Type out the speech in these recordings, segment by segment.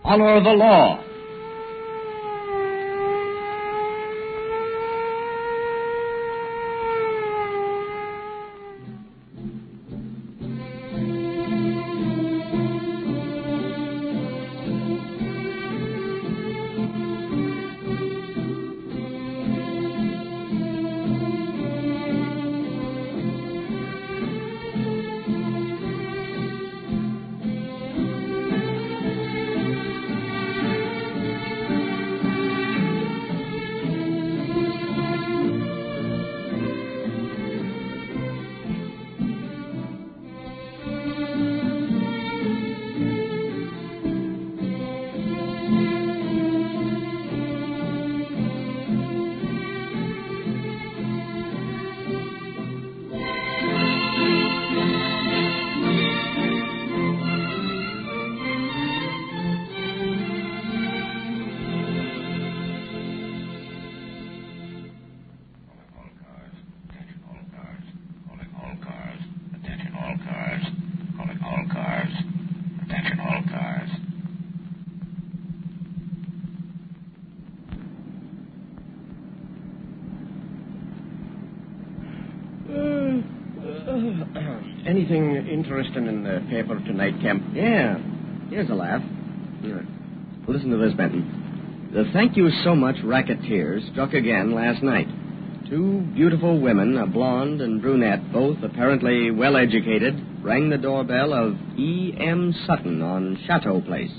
Honor the law. Anything interesting in the paper tonight, Kemp? Yeah. Here's a laugh. Here. Listen to this, Benton. The thank you so much racketeers struck again last night. Two beautiful women, a blonde and brunette, both apparently well-educated, rang the doorbell of E.M. Sutton on Chateau Place,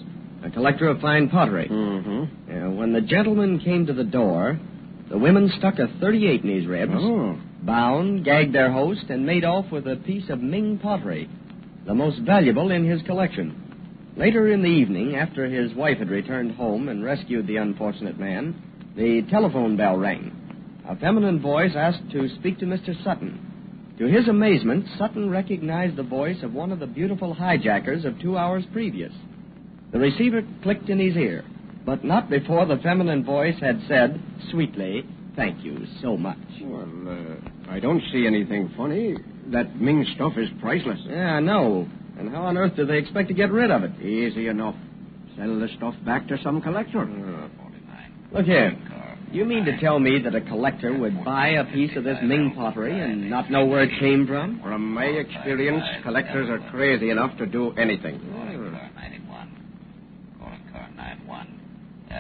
a collector of fine pottery. Mm-hmm. When the gentleman came to the door, the women stuck a .38 in his ribs, bound, gagged their host, and made off with a piece of Ming pottery, the most valuable in his collection. Later in the evening, after his wife had returned home and rescued the unfortunate man, the telephone bell rang. A feminine voice asked to speak to Mr. Sutton. To his amazement, Sutton recognized the voice of one of the beautiful hijackers of 2 hours previous. The receiver clicked in his ear, but not before the feminine voice had said, sweetly, "Thank you so much." Well, I don't see anything funny. That Ming stuff is priceless. Yeah, I know. And how on earth do they expect to get rid of it? Easy enough. Sell the stuff back to some collector. Look here. You mean to tell me that a collector would buy a piece of this Ming pottery and not know where it came from? From my experience, collectors are crazy enough to do anything.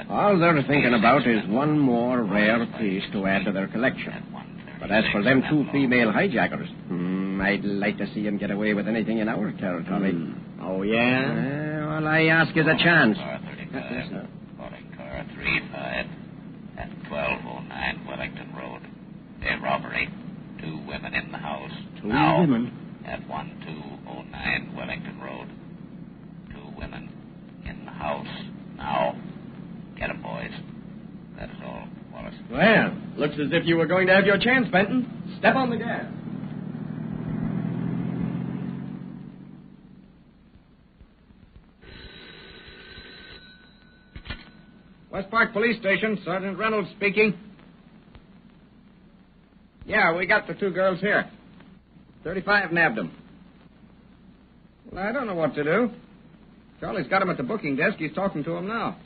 All they're thinking about is one more rare piece to add to their collection. But as for them two female hijackers, I'd like to see them get away with anything in our territory. Oh, yeah? Well, I ask you the chance. Calling car 35 at 1209 Wellington Road. A robbery. 2 women in the house. Two now, women? At 1209 Wellington Road. 2 women in the house. Now, get 'em, boys. That is all, Wallace. Well, looks as if you were going to have your chance, Benton. Step on the gas. West Park Police Station, Sergeant Reynolds speaking. Yeah, we got the 2 girls here. 35 nabbed them. Well, I don't know what to do. Charlie's got them at the booking desk. He's talking to them now.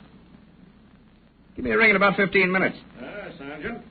Give me a ring in about 15 minutes. Sergeant.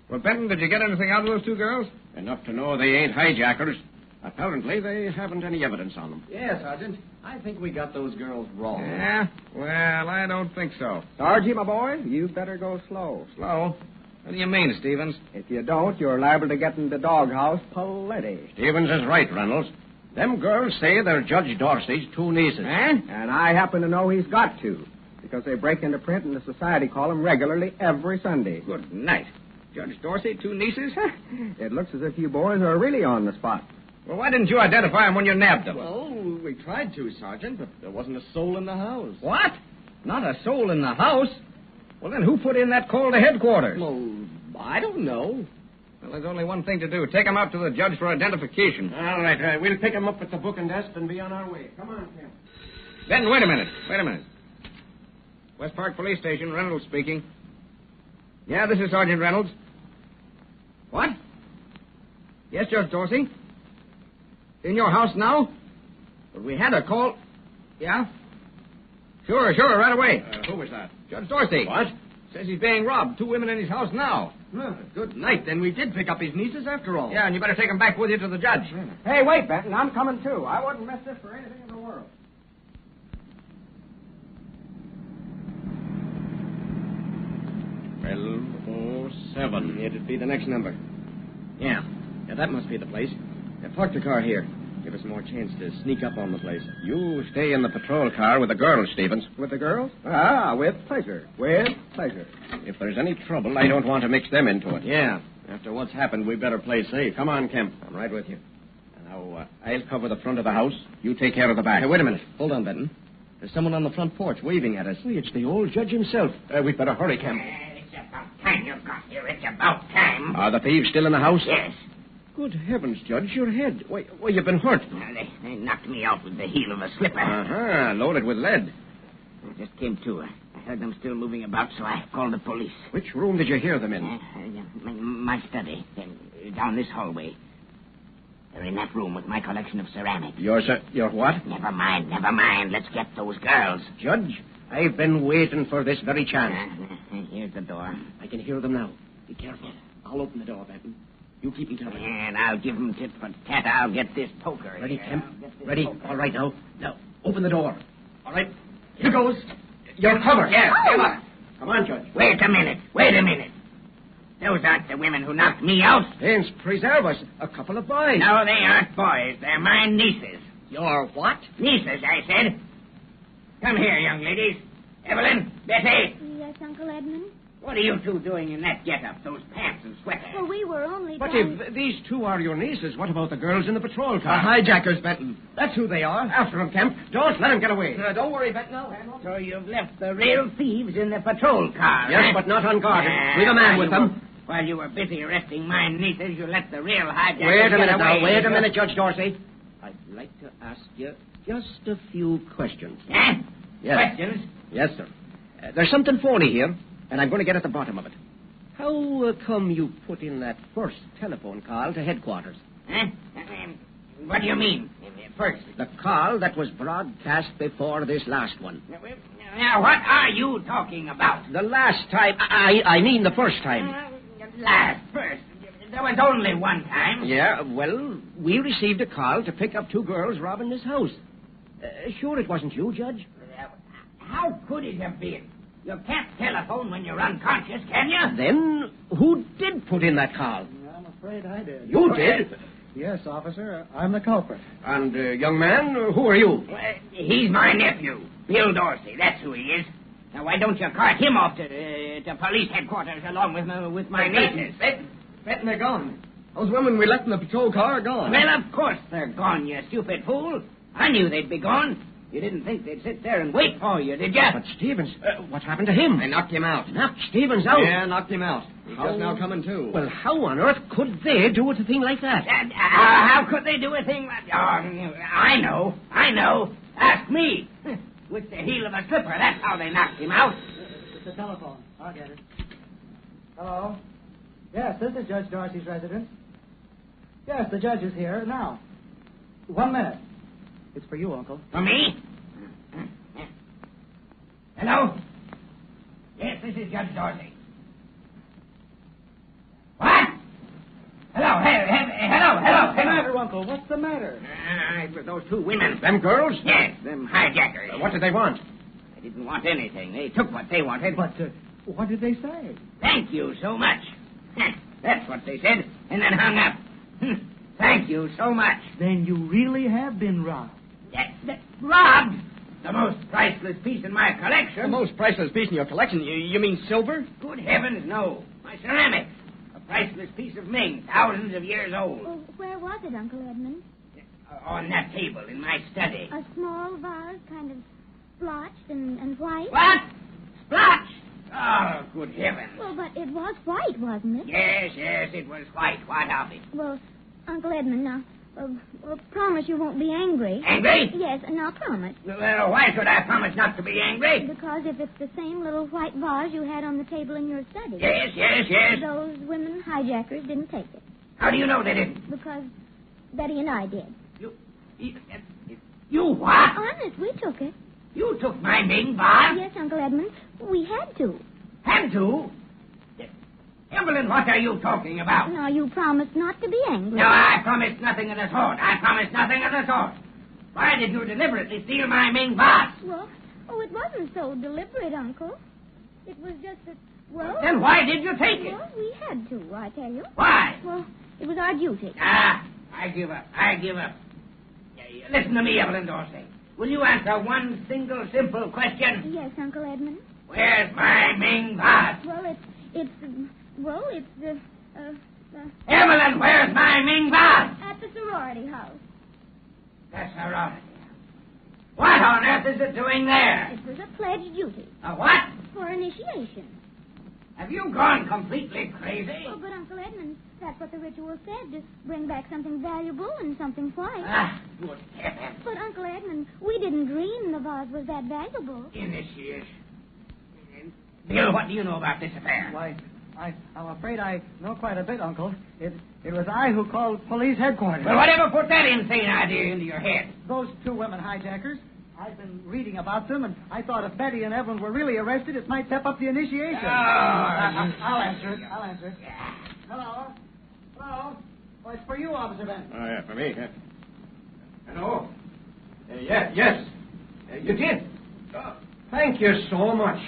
Well, Benton, did you get anything out of those 2 girls? Enough to know they ain't hijackers. Apparently, they haven't any evidence on them. Yeah, Sergeant. I think we got those girls wrong. Yeah? Well, I don't think so. Sargy, my boy, you better go slow. Slow? What do you mean, Stevens? If you don't, you're liable to get in the doghouse plenty. Stevens is right, Reynolds. Them girls say they're Judge Dorsey's 2 nieces. And I happen to know he's got to, because they break into print in the society column regularly every Sunday. Good night. Judge Dorsey, 2 nieces? It looks as if you boys are really on the spot. Well, why didn't you identify them when you nabbed them? Well, we tried to, Sergeant, but there wasn't a soul in the house. What? Not a soul in the house? Well, then who put in that call to headquarters? Well, I don't know. Well, there's only one thing to do. Take them out to the judge for identification. All right. We'll pick them up at the booking desk and be on our way. Come on, Tim. Then, wait a minute. West Park Police Station, Reynolds speaking. Yeah, this is Sergeant Reynolds. What? Yes, Judge Dorsey. In your house now? But we had a call. Yeah? Sure, right away. Who was that? Judge Dorsey. What? Says he's being robbed. 2 women in his house now. Good night. Then we did pick up his nieces after all. Yeah, and you better take them back with you to the judge. Hey, wait, Benton. I'm coming, too. I wouldn't miss this for anything in the world. 1207. It'd be the next number. Yeah, that must be the place. Park the car here. Give us more chance to sneak up on the place. You stay in the patrol car with the girls, Stevens. With the girls? Ah, with pleasure. With pleasure. If there's any trouble, I don't want to mix them into it. Yeah. After what's happened, we better play safe. Come on, Kemp. I'm right with you. Now, I'll cover the front of the house. You take care of the back. Hey, wait a minute. Hold on, Benton. There's someone on the front porch waving at us. It's the old judge himself. We'd better hurry, Kemp. It's about time you got here. It's about time. Are the thieves still in the house? Yes. Good heavens, Judge, your head. Why, you've been hurt. They knocked me out with the heel of a slipper. Uh-huh, loaded with lead. I just came to. I heard them still moving about, so I called the police. Which room did you hear them in? My study. Down this hallway. They're in that room with my collection of ceramics. Your what? Never mind. Let's get those girls. Judge, I've been waiting for this very chance. Here's the door. I can hear them now. Be careful. I'll open the door, Benton. You keep me covered. And I'll give them tit for tat. I'll get this poker. Ready, here. Kemp? Ready? All right, now. Now, open the door. All right. Here goes. You're covered. Yes, come on. Come on, Judge. Wait a minute. Those aren't the women who knocked me out. Saints preserve us. A couple of boys. No, they aren't boys. They're my nieces. Your what? Nieces, I said. Come here, young ladies. Evelyn, Betty. Yes, Uncle Edmund? What are you two doing in that get-up, those pants and sweater? Well, we were only But trying... if these two are your nieces, what about the girls in the patrol The car? hijackers, Benton. That's who they are. After them, Kemp. Don't let them get away. Don't worry, Benton. I'll handle them. So you've left the real thieves in the patrol car, Yes, eh? but not unguarded. We've a man with them. While you were busy arresting my nieces, you let the real hijackers Wait a get minute now. away. Wait a minute, Judge Dorsey. I'd like to ask you just a few questions. Eh? Yes. Questions? Yes, sir. There's something phony here, and I'm going to get at the bottom of it. How come you put in that first telephone call to headquarters? Eh? What do you mean? First. The call that was broadcast before this last one. Now, what are you talking about? The last time. I mean the first time. First. There was only one time. Yeah, well, we received a call to pick up 2 girls robbing this house. Sure it wasn't you, Judge? How could it have been? You can't telephone when you're unconscious, can you? Then who did put in that call? I'm afraid I did. You did? Yes, officer. I'm the culprit. And, young man, who are you? Well, he's my nephew, Bill Dorsey. That's who he is. Now, why don't you cart him off to police headquarters along with my nieces? Benton, they're gone. Those women we left in the patrol car are gone. Well, of course they're gone, you stupid fool. I knew they'd be gone. You didn't think they'd sit there and wait for you, did you? But Stevens, what happened to him? They knocked him out. Knocked Stevens out? Yeah, knocked him out. He's just now coming to. Well, how on earth could they do a thing like that? How could they do a thing like that? I know. Ask me. With the heel of a slipper, that's how they knocked him out. It's a telephone. I'll get it. Hello? Yes, this is Judge Dorsey's residence. Yes, the judge is here now. 1 minute. It's for you, Uncle. For me? Hello? Yes, this is Judge Dorsey. What? Hello. What's the matter, Uncle? What's the matter? It was those 2 women. Them girls? Yes, them hijackers. What did they want? They didn't want anything. They took what they wanted. But what did they say? Thank you so much. That's what they said, and then hung up. Thank you so much. Then you really have been robbed. Robbed? The most priceless piece in my collection. The most priceless piece in your collection? You mean silver? Good heavens, no. My ceramics. A priceless piece of Ming, thousands of years old. Well, where was it, Uncle Edmund? On that table in my study. A small vase, kind of splotched and white? What? Splotched? Oh, good heavens. Well, but it was white, wasn't it? Yes, it was white. What of it? Well, Uncle Edmund, now, promise you won't be angry. Angry? Yes, now promise. Well, why should I promise not to be angry? Because if it's the same little white vase you had on the table in your study. Yes. Those women hijackers didn't take it. How do you know they didn't? Because Betty and I did. You what? Honest, we took it. You took my Ming vase? Yes, Uncle Edmund. We had to. Had to? Evelyn, what are you talking about? Now, you promised not to be angry. No, I promised nothing of the sort. I promised nothing of the sort. Why did you deliberately steal my Ming vase? Well, it wasn't so deliberate, Uncle. It was just that, Then why did you take it? Well, we had to, I tell you. Why? Well, it was our duty. I give up. Listen to me, Evelyn Dorsey. Will you answer one single simple question? Yes, Uncle Edmund. Where's my Ming vase? Evelyn, where's my Ming vase? At the sorority house. The sorority. What on earth is it doing there? It was a pledge duty. A what? For initiation. Have you gone completely crazy? Oh, but Uncle Edmund, that's what the ritual said, to bring back something valuable and something white. Good heavens. But, Uncle Edmund, we didn't dream the vase was that valuable. Initiation. Bill, what do you know about this affair? Why, I'm afraid I know quite a bit, Uncle. It was I who called police headquarters. Well, whatever put that insane idea into your head? Those two women hijackers. I've been reading about them, and I thought if Betty and Evelyn were really arrested, it might step up the initiation. I'll answer it. Hello? Oh, it's for you, Officer Benson. Oh, yeah, for me. Yeah. Hello? Yes. You did. Thank you so much.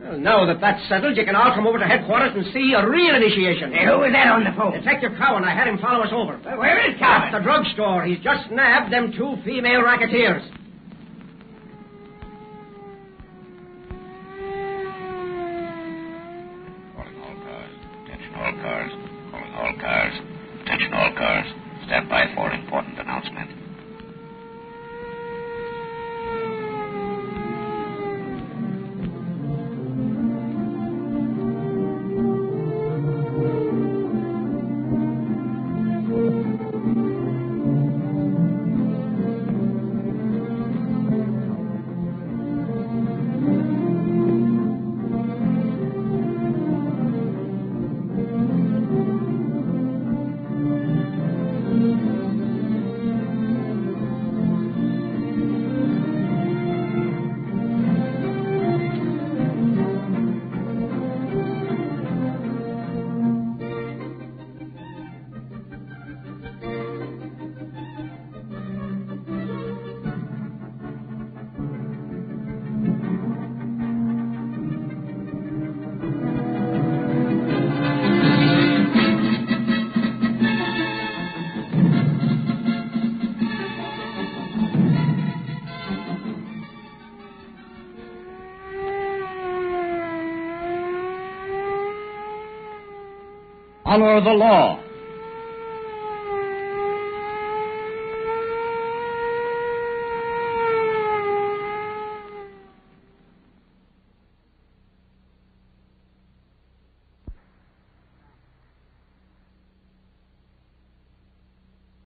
Well, now that that's settled, you can all come over to headquarters and see a real initiation. Hey, who is that on the phone? Detective Cowan. I had him follow us over. Well, where is Cowan? At the drugstore. He's just nabbed them two female racketeers. Calling all cars. Calling all cars. Attention all cars. Stand by for important announcement. Honor the law.